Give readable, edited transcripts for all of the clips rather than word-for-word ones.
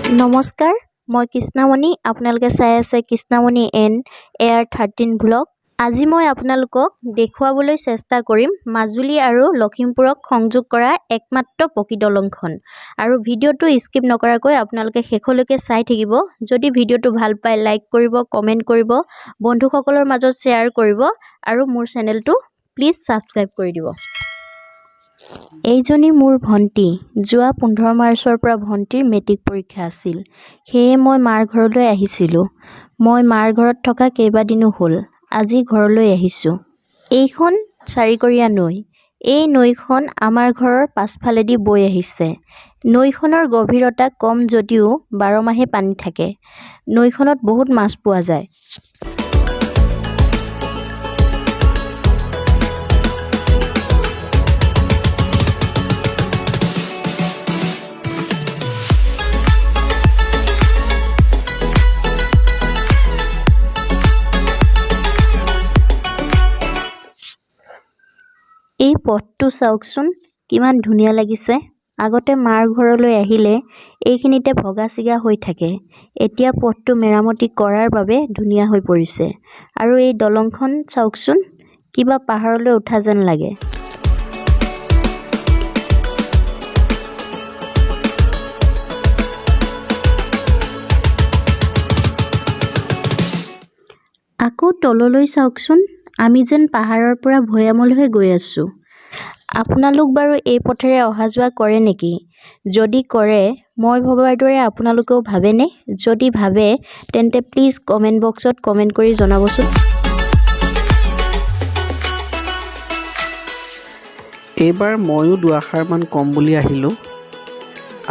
নমস্কাৰ, মই কৃষ্ণামণি। আপোনালোকে চাই আছে কৃষ্ণামণি এণ্ড এয়াৰ 13 ব্লগ। আজি মই আপোনালোকক দেখুৱাবলৈ চেষ্টা কৰিম মাজুলী আৰু লখিমপুৰক সংযোগ কৰা একমাত্ৰ পকী দলংখন। আৰু ভিডিঅ'টো স্কিপ নকৰাকৈ আপোনালোকে শেষলৈকে চাই থাকিব। যদি ভিডিঅ'টো ভাল পায় লাইক কৰিব, কমেণ্ট কৰিব, বন্ধুসকলৰ মাজত শ্বেয়াৰ কৰিব আৰু মোৰ চেনেলটো প্লিজ ছাবস্ক্ৰাইব কৰি দিব। এইজনী মোৰ ভণ্টি। যোৱা 15 মাৰ্চৰ পৰা ভণ্টিৰ মেট্ৰিক পৰীক্ষা আছিল। সেয়ে মই মাৰ ঘৰলৈ আহিছিলোঁ। মই মাৰ ঘৰত থকা কেইবাদিনো হ'ল। আজি ঘৰলৈ আহিছোঁ। এইখন চাৰিকৰীয়া নৈ। এই নৈখন আমাৰ ঘৰৰ পাছফালেদি বৈ আহিছে। নৈখনৰ গভীৰতা কম যদিও 12 মাহে পানী থাকে। নৈখনত বহুত মাছ পোৱা যায়। এই পথটো চাওকচোন, কিমান ধুনীয়া লাগিছে। আগতে মাৰ ঘৰলৈ আহিলে এইখিনিতে ভগা চিগা হৈ থাকে। এতিয়া পথটো মেৰামতি কৰাৰ বাবে ধুনীয়া হৈ পৰিছে। আৰু এই দলংখন চাওকচোন, কিবা পাহাৰলৈ উঠা যেন লাগে। আকৌ তললৈ চাওকচোন, আমি যেন পাহাৰৰ পৰা ভৈয়ামলৈহে গৈ আছোঁ। আপোনালোক বাৰু এই পথেৰে অহা যোৱা কৰে নেকি? যদি কৰে, মই ভবাৰ দৰে আপোনালোকেও ভাবেনে? যদি ভাবে তেন্তে প্লিজ কমেণ্ট বক্সত কমেণ্ট কৰি জনাবচোন। এইবাৰ ময়ো দুআষাৰমান কম বুলি আহিলোঁ।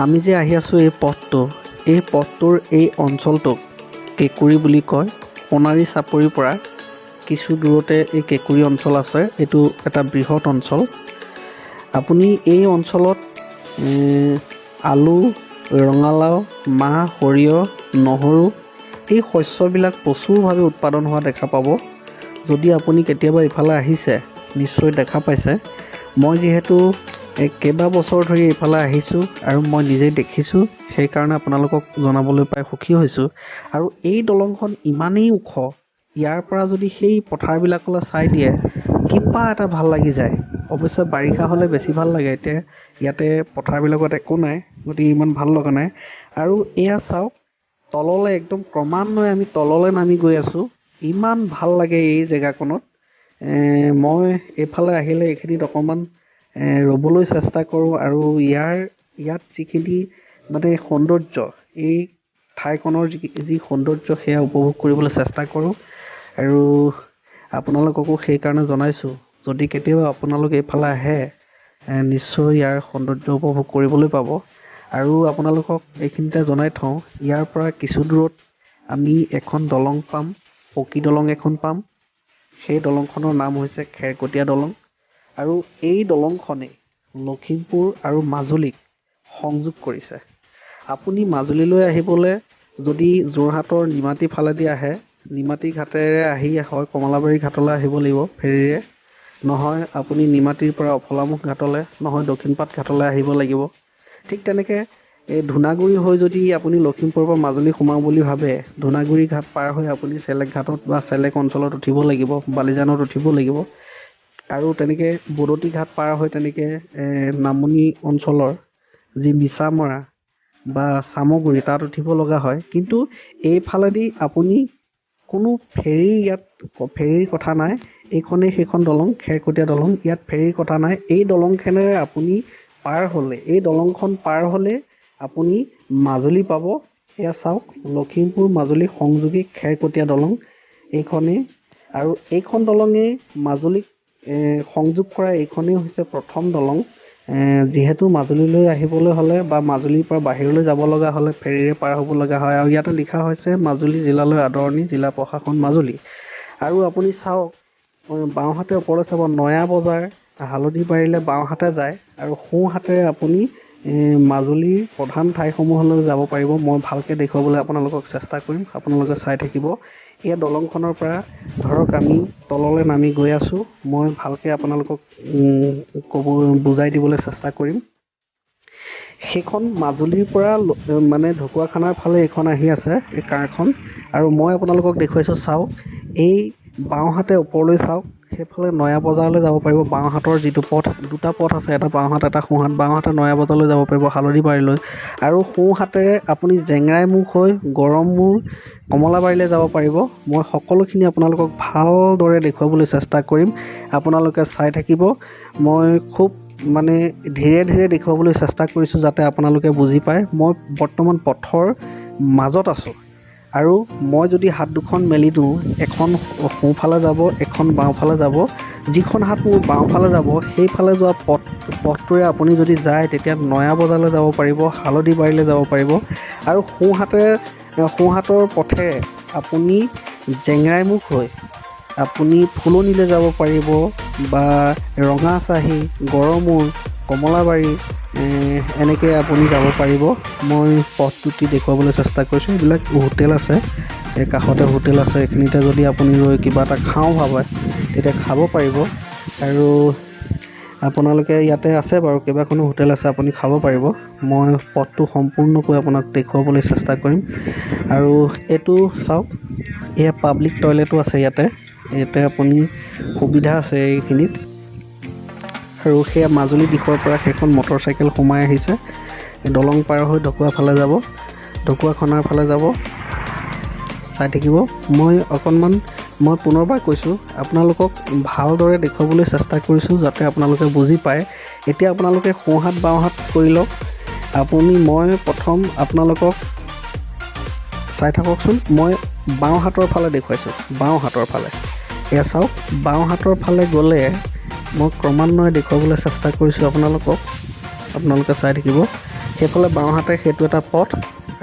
আমি যে আহি আছোঁ এই পথটোৰ এই অঞ্চলটোক কেঁকুৰি বুলি কয়। সোণাৰী চাপৰিৰ পৰা কিছু দূৰতে এই কেঁকুৰি অঞ্চল আছে। এইটো এটা বৃহৎ অঞ্চল। আপুনি এই অঞ্চলত আলু, ৰঙালাও, মাহ, সৰিয়হ, নহৰু এই শস্যবিলাক প্ৰচুৰভাৱে উৎপাদন হোৱা দেখা পাব। যদি আপুনি কেতিয়াবা ইফালে আহিছে, নিশ্চয় দেখা পাইছে। মই যিহেতু কেইবাবছৰ ধৰি এইফালে আহিছোঁ আৰু মই নিজেই দেখিছোঁ, সেইকাৰণে আপোনালোকক জনাবলৈ পাই সুখী হৈছোঁ। আৰু এই দলংখন ইমানেই ওখ, ইয়াৰ পৰা যদি সেই পথাৰবিলাকলৈ চাই দিয়ে কিবা এটা ভাল লাগি যায়। অৱশ্যে বাৰিষা হ'লে বেছি ভাল লাগে। এতিয়া ইয়াতে পথাৰবিলাকত একো নাই, গতিকে ইমান ভাল লগা নাই। আৰু এয়া চাওক, তললৈ একদম ক্ৰমান্বয়ে আমি তললৈ নামি গৈ আছোঁ। ইমান ভাল লাগে এই জেগাকণত। মই এইফালে আহিলে এইখিনিত অকণমান ৰ'বলৈ চেষ্টা কৰোঁ আৰু ইয়াত যিখিনি মানে সৌন্দৰ্য, এই ঠাইখনৰ যি সৌন্দৰ্য সেয়া উপভোগ কৰিবলৈ চেষ্টা কৰোঁ। আৰু আপোনালোককো সেইকাৰণে জনাইছোঁ, যদি কেতিয়াবা আপোনালোক এইফালে আহে নিশ্চয় ইয়াৰ সৌন্দৰ্য উপভোগ কৰিবলৈ পাব। আৰু আপোনালোকক এইখিনিতে জনাই থওঁ, ইয়াৰ পৰা কিছু দূৰত আমি এখন দলং পাম, পকী দলং এখন পাম। সেই দলংখনৰ নাম হৈছে খেৰকটীয়া দলং। আৰু এই দলংখনে লখিমপুৰ আৰু মাজুলীক সংযোগ কৰিছে। আপুনি মাজুলীলৈ আহিবলৈ যদি যোৰহাটৰ নিমাতী ফালেদি আহে, নিমাতী ঘাটেৰে আহি হয় কমলাবাৰী ঘাটলৈ আহিব লাগিব ফেৰীৰে। নহয় আপুনি নিমাতীৰ পৰা অফলামুখ ঘাটলৈ, নহয় দক্ষিণপাট ঘাটলৈ আহিব লাগিব। ঠিক তেনেকৈ এই ধূনাগুৰি হৈ যদি আপুনি লখিমপুৰৰ পৰা মাজুলী সোমাওঁ বুলি ভাবে, ধূনাগুৰি ঘাট পাৰ হৈ আপুনি চেলেক ঘাটত বা চেলেক অঞ্চলত উঠিব লাগিব, বালিজানত উঠিব লাগিব। আৰু তেনেকৈ বদতি ঘাট পাৰ হৈ তেনেকৈ নামনি অঞ্চলৰ যি মিছামৰা বা চামগুৰি তাত উঠিব লগা হয়। কিন্তু এইফালেদি আপুনি কোনো ফেৰীৰ কথা নাই। এইখনেই সেইখন দলং, খেৰকটীয়া দলং। ইয়াত ফেৰীৰ কথা নাই। এই দলংখনেৰে আপুনি এই দলংখন পাৰ হ'লে আপুনি মাজুলী পাব। এয়া চাওক, লখিমপুৰ মাজুলী সংযোগী খেৰকটীয়া দলং এইখনেই। আৰু এইখন দলঙে মাজুলীক সংযোগ কৰা এইখনেই হৈছে প্ৰথম দলং। যিহেতু মাজুলীলৈ আহিবলৈ হ'লে বা মাজুলীৰ পৰা বাহিৰলৈ যাব লগা হ'লে ফেৰীৰে পাৰ হ'ব লগা হয়। আৰু ইয়াতে লিখা হৈছে মাজুলী জিলালৈ আদৰণি, জিলা প্ৰশাসন মাজুলী। আৰু আপুনি চাওক, বাওঁহাতে ওপৰলৈ চাব, নয়া বজাৰ, হালধিবাৰীলৈ বাওঁহাতে যায় আৰু সোঁহাতেৰে আপুনি মাজুলীৰ প্ৰধান ঠাইসমূহলৈ যাব পাৰিব। মই ভালকৈ দেখুৱাবলৈ আপোনালোকক চেষ্টা কৰিম, আপোনালোকে চাই থাকিব। এই দলংখনৰ পৰা ধৰক আমি তললৈ নামি গৈ আছোঁ। মই ভালকৈ আপোনালোকক বুজাই দিবলৈ চেষ্টা কৰিম। সেইখন মাজুলীৰ পৰা মানে ঢকুৱাখানাৰ ফালে এইখন আহি আছে এই কাৰখন। আৰু মই আপোনালোকক দেখুৱাইছোঁ, চাওক এই বাওঁহাতে ওপৰলৈ চাওক, সেইফালে নয়া বজাৰলৈ যাব পাৰিব। বাওঁহাতৰ যিটো পথ, দুটা পথ আছে, এটা বাওঁহাত এটা সোঁহাত। বাওঁহাতে নয়া বজাৰলৈ যাব পাৰিব হালধিবাৰীলৈ, আৰু সোঁহাতেৰে আপুনি জেংৰাইমুখ হৈ গড়মূৰ কমলাবাৰীলৈ যাব পাৰিব। মই সকলোখিনি আপোনালোকক ভালদৰে দেখুৱাবলৈ চেষ্টা কৰিম, আপোনালোকে চাই থাকিব। মই খুব মানে ধীৰে ধীৰে দেখুৱাবলৈ চেষ্টা কৰিছোঁ যাতে আপোনালোকে বুজি পায়। মই বৰ্তমান পথৰ মাজত আছোঁ, আৰু মই যদি হাত দুখন মেলি দিওঁ, এখন সোঁফালে যাব, এখন বাওঁফালে যাব। যিখন হাত মোৰ বাওঁফালে যাব, সেইফালে যোৱা পথটোৰে আপুনি যদি যায়, তেতিয়া নয়া বজাৰলৈ যাব পাৰিব, হালধিবাৰীলৈ যাব পাৰিব। আৰু সোঁহাতৰ পথেৰে আপুনি জেংৰাইমুখ হৈ আপুনি ফুলনিলৈ যাব পাৰিব, বা ৰঙাচাহী, গড়মূৰ, কমলাবাৰী এনেকৈ আপুনি যাব পাৰিব। মই পথটোটি দেখুৱাবলৈ চেষ্টা কৰিছোঁ। এইবিলাক হোটেল আছে, এই কাষতে হোটেল আছে, এইখিনিতে যদি আপুনি ৰৈ কিবা এটা খাওঁ ভাবে তেতিয়া খাব পাৰিব। আৰু আপোনালোকে ইয়াতে আছে বাৰু, কেইবাখনো হোটেল আছে, আপুনি খাব পাৰিব। মই পথটো সম্পূৰ্ণকৈ আপোনাক দেখুৱাবলৈ চেষ্টা কৰিম। আৰু এইটো চাওক, এয়া পাব্লিক টয়লেটো আছে ইয়াতে আপুনি সুবিধা আছে এইখিনিত। আৰু সেয়া মাজুলী দিশৰ পৰা সেইখন মটৰচাইকেল সোমাই আহিছে, দলং পাৰ হৈ ঢকুৱা ফালে যাব, ঢকুৱাখানাৰ ফালে যাব। চাই থাকিব। মই পুনৰবাৰ কৈছোঁ, আপোনালোকক ভালদৰে দেখুৱাবলৈ চেষ্টা কৰিছোঁ যাতে আপোনালোকে বুজি পায়। এতিয়া আপোনালোকে সোঁহাত বাওঁহাত কৰি লওক। মই প্ৰথম আপোনালোকক চাই থাককচোন। মই বাওঁহাতৰ ফালে দেখুৱাইছোঁ, বাওঁহাতৰ ফালে। এয়া চাওক, বাওঁহাতৰ ফালে গ'লে মই ক্ৰমান্বয়ে দেখুৱাবলৈ চেষ্টা কৰিছোঁ আপোনালোকে চাই থাকিব। সেইফালে বাওঁহাতে সেইটো এটা পথ,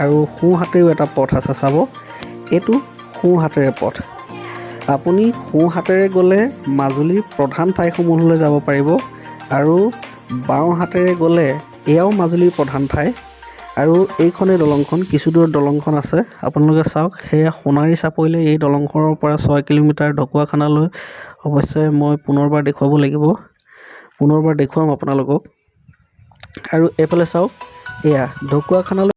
আৰু সোঁহাতেও এটা পথ আছে, চাব। এইটো সোঁহাতেৰে পথ। আপুনি সোঁহাতেৰে গ'লে মাজুলীৰ প্ৰধান ঠাইসমূহলৈ যাব পাৰিব, আৰু বাওঁহাতেৰে গ'লে এয়াও মাজুলীৰ প্ৰধান ঠাই। আৰু এইখনেই দলংখন, কিছু দূৰত দলংখন আছে, আপোনালোকে চাওক। সেয়া সোণাৰী চাপৰিলৈ এই দলংখনৰ পৰা 6 কিলোমিটাৰ ঢকুৱাখানালৈ। অৱশ্যে মই পুনৰবাৰ দেখুৱাব লাগিব, পুনৰবাৰ দেখুৱাম আপোনালোকক। আৰু এইফালে চাওক, এয়া ঢকুৱাখানালৈ